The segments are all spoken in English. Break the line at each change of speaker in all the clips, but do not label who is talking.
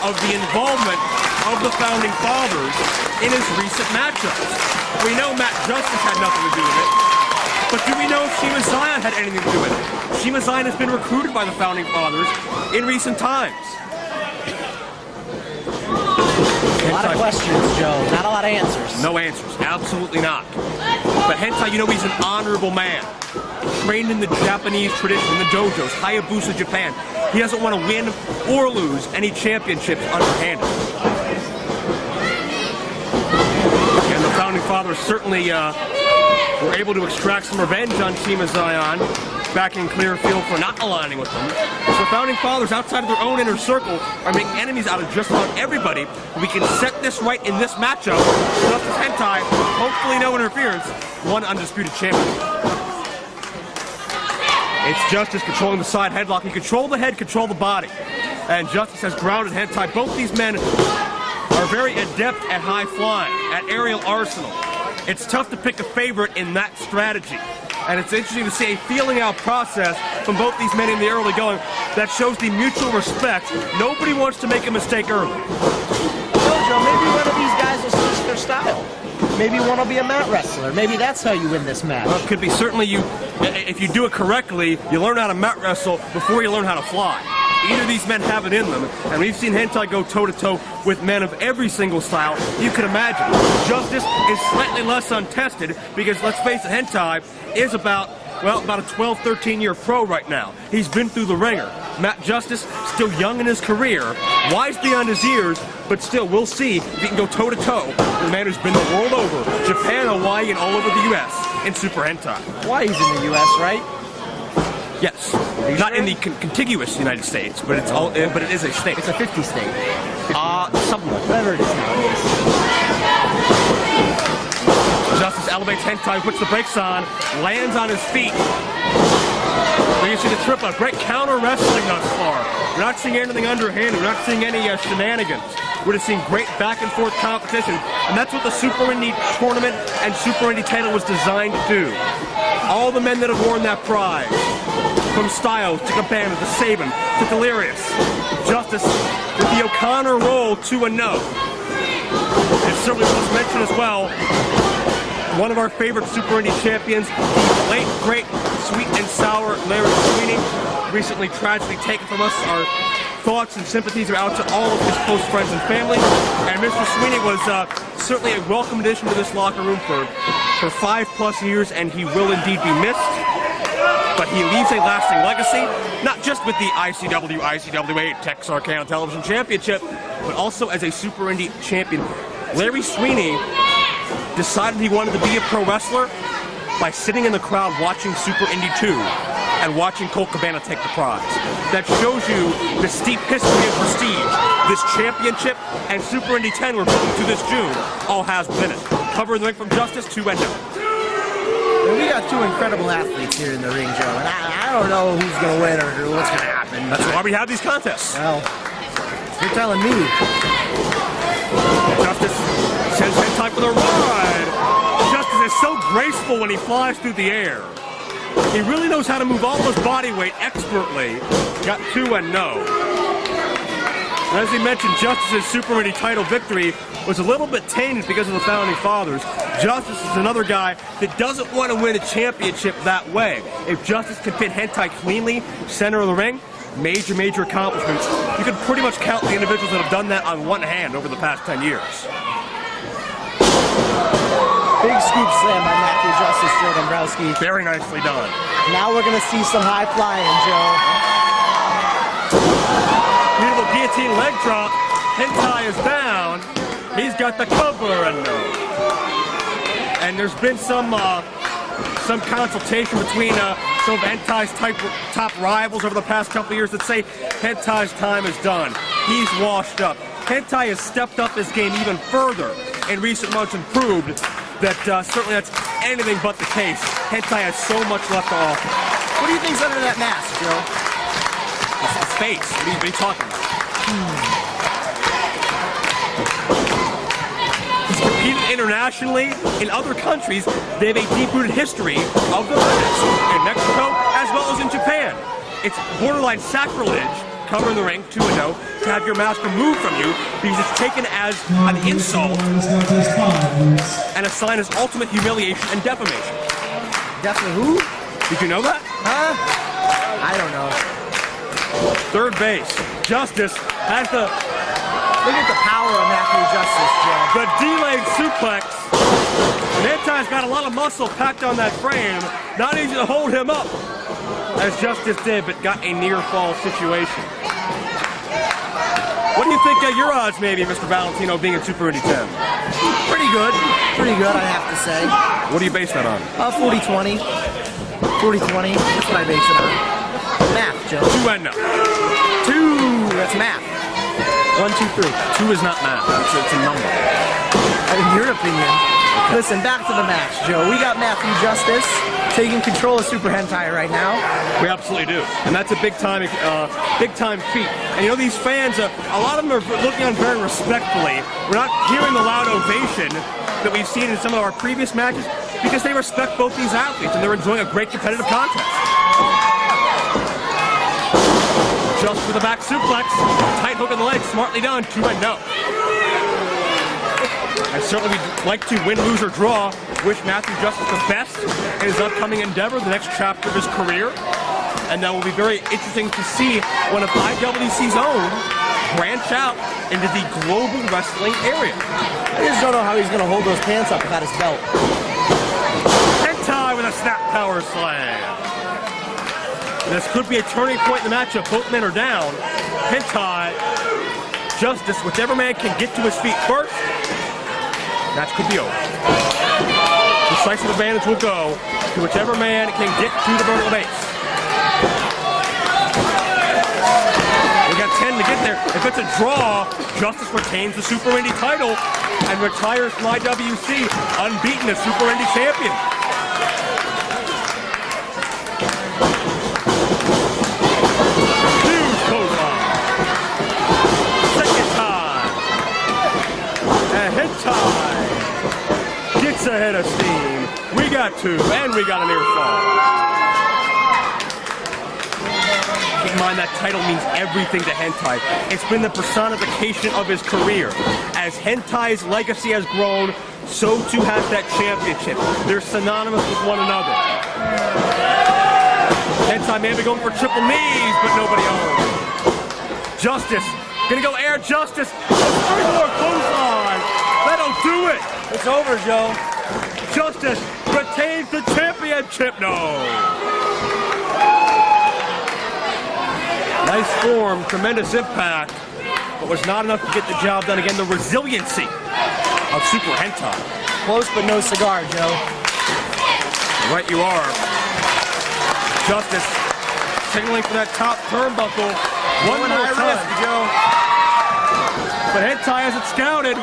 of the involvement of the Founding Fathers in his recent matchups. We know Matt Justice had nothing to do with it, but do we know if Shima Zion had anything to do with it? Shima Zion has been recruited by the Founding Fathers in recent times.
A lot of questions, Joe. Not a lot of answers.
No answers. Absolutely not. But Hentai, you know he's an honorable man. Trained in the Japanese tradition, in the dojos, Hayabusa, Japan. He doesn't want to win or lose any championships underhanded. And the Founding Fathers certainly were able to extract some revenge on Shima Zion back in Clearfield for not aligning with them. So the Founding Fathers, outside of their own inner circle, are making enemies out of just about everybody. We can set this right in this matchup. Justice Hentai, hopefully no interference, one undisputed champion. It's Justice controlling the side headlock. He controls the head, control the body. And Justice has grounded Hentai. Both these men are very adept at high flying, at aerial arsenal. It's tough to pick a favorite in that strategy. And it's interesting to see a feeling out process from both these men in the early going that shows the mutual respect. Nobody wants to make a mistake early.
Jojo, maybe one of these guys will switch their style. Maybe one will be a mat wrestler. Maybe that's how you win this match.
Well, it could be. Certainly if you do it correctly, you learn how to mat wrestle before you learn how to fly. Either of these men have it in them, and we've seen Hentai go toe-to-toe with men of every single style you could imagine. Justice is slightly less untested because, let's face it, Hentai is about a 12, 13-year pro right now. He's been through the ringer. Matt Justice, still young in his career, wise beyond his years, but still, we'll see if he can go toe-to-toe with a man who's been the world over, Japan, Hawaii, and all over the U.S. in Super Hentai.
Hawaii's in the U.S., right?
Yes, not in the contiguous United States, but it's but it is a state.
It's a 50 state.
Something like
Whatever it is nowadays.
Justice elevates Hentai, puts the brakes on, lands on his feet. We can see the triplet. Great counter wrestling thus far. We're not seeing anything underhanded. We're not seeing any shenanigans. We're just seeing great back and forth competition, and that's what the Super Indy tournament and Super Indy title was designed to do. All the men that have worn that prize, from Styles to Cabana to Sabin to Delirious, Justice with the O'Connor roll 2-0. It certainly was mentioned as well. One of our favorite Super Indy champions, the late great sweet and sour Larry Sweeney, recently tragically taken from us. Our thoughts and sympathies are out to all of his close friends and family. And Mr. Sweeney was certainly a welcome addition to this locker room for 5+ years, and he will indeed be missed. But he leaves a lasting legacy, not just with the ICW, ICWA Texarkana Television Championship, but also as a Super Indy champion. Larry Sweeney decided he wanted to be a pro wrestler by sitting in the crowd watching Super Indy 2 and watching Colt Cabana take the prize. That shows you the steep history and prestige this championship and Super Indy 10 we're building to this June all has within it. Covering the ring from Justice, 2-0.
We got two incredible athletes here in the ring, Joe, and I don't know who's going to win or what's going to happen.
That's why we have these contests.
Well, you're telling me.
Justice sends Hentai for the ride. Justice is so graceful when he flies through the air. He really knows how to move all his body weight expertly. Got 2-0. As he mentioned, Justice's Super Indy title victory was a little bit tainted because of the Founding Fathers. Justice is another guy that doesn't want to win a championship that way. If Justice can pin Hentai cleanly, center of the ring, major accomplishments. You can pretty much count the individuals that have done that on one hand over the past 10 years.
Big scoop slam by Matthew Justice, Joe Dombrowski.
Very nicely done.
Now we're going to see some high flying, Joe.
Beautiful guillotine leg drop. Hentai is down. He's got the cover, and there's been some consultation between some of Hentai's top rivals over the past couple of years that say Hentai's time is done. He's washed up. Hentai has stepped up his game even further in recent months and proved that certainly that's anything but the case. Hentai has so much left to offer.
What do you think's under that mask, Joe?
It's his face. What are you talking about? He's competed internationally in other countries. They have a deep-rooted history of the limits in Mexico as well as in Japan. It's borderline sacrilege cover in the ring, 2-0, to have your mask removed from you because it's taken as an insult and a sign as ultimate humiliation and defamation.
Definitely who?
Did you know that?
Huh? I don't know.
Third base. Justice has the...
Look at the power of Matthew Justice, Joe.
The delayed suplex. Hentai's got a lot of muscle packed on that frame. Not easy to hold him up, as Justice did, but got a near fall situation. What do you think your odds maybe, Mr. Valentino, being in Super Indy 10?
Pretty good. Pretty good, I have to say.
What do you base that on?
40-20. 40-20. That's what I base it on. Math, Joe.
2-0.
2. That's math. 1, 2, 3.
2 is not math. It's a number.
In your opinion. Listen, back to the match, Joe. We got Matthew Justice taking control of Super Hentai right now.
We absolutely do, and that's a big time feat. And you know, these fans, a lot of them are looking on very respectfully. We're not hearing the loud ovation that we've seen in some of our previous matches because they respect both these athletes and they're enjoying a great competitive contest. Just for the back suplex, tight hook in the leg, smartly done, 2-0. I certainly would like to win, lose, or draw. Wish Matthew Justice the best in his upcoming endeavor, the next chapter of his career. And that will be very interesting to see one of IWC's own branch out into the global wrestling area.
I just don't know how he's going to hold those pants up without his belt.
Hentai with a snap power slam. This could be a turning point in the matchup. Both men are down. Hentai, Justice, whichever man can get to his feet first, match could be over. Decisive advantage will go to whichever man can get to the vertical base. We got 10 to get there. If it's a draw, Justice retains the Super Indy title and retires from IWC unbeaten as Super Indy champion. Huge clothesline. Second time. And Hentai gets ahead of steam. We got 2, and we got a near fall. Keep in mind that title means everything to Hentai. It's been the personification of his career. As Hentai's legacy has grown, so too has that championship. They're synonymous with one another. Hentai may be going for triple knees, but nobody owns. Justice, gonna go air Justice. Three more clothesline. That'll do it.
It's over, Joe.
Justice retains the championship. No. Nice form, tremendous impact, but was not enough to get the job done. Again, the resiliency of Super Hentai.
Close but no cigar, Joe.
Right you are. Justice signaling for that top turnbuckle. One more time.
Risk, Joe.
But Hentai has it scouted.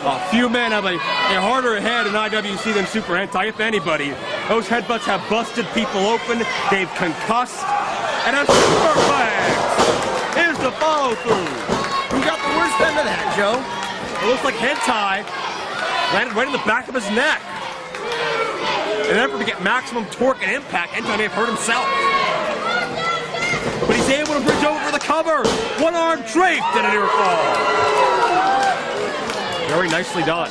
A few men have a harder head in IWC than Super Hentai, if anybody. Those headbutts have busted people open. They've concussed. And a superplex is the follow-through.
Who got the worst end of that, Joe?
It looks like Hentai landed right in the back of his neck. In an effort to get maximum torque and impact, Hentai may have hurt himself. But he's able to bridge over the cover. One arm draped and a near fall. Very nicely done.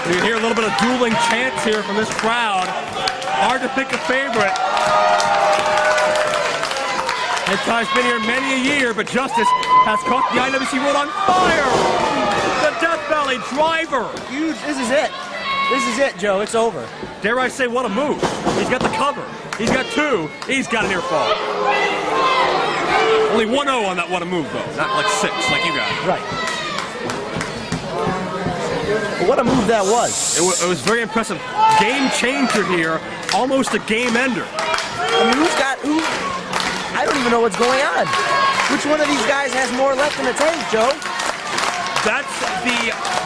You hear a little bit of dueling chants here from this crowd. Hard to pick a favorite. Hentai's been here many a year, but Justice has caught the IWC world on fire. The Death Valley driver.
Huge. This is it. This is it, Joe. It's over.
Dare I say, what a move. He's got the cover. He's got 2. He's got a near fall. Only 1-0 on that what a move, though. Not like 6 like you got.
Right. But what a move that was.
It was very impressive. Game changer here. Almost a game ender.
I mean, who? I don't even know what's going on. Which one of these guys has more left in the tank, Joe?
That's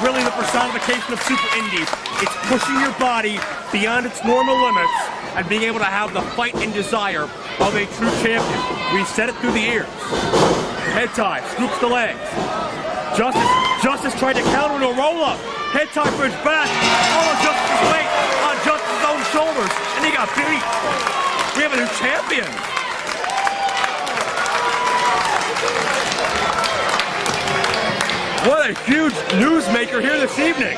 really the personification of Super Indy. It's pushing your body beyond its normal limits and being able to have the fight and desire of a true champion. We set it through the ears. Hentai scoops the legs. Justice tried to counter into a roll-up. Hentai bridge back. All of Justice's weight on Justice's shoulders, and he got beat. We have a new champion. What a huge newsmaker here this evening.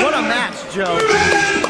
What a match, Joe.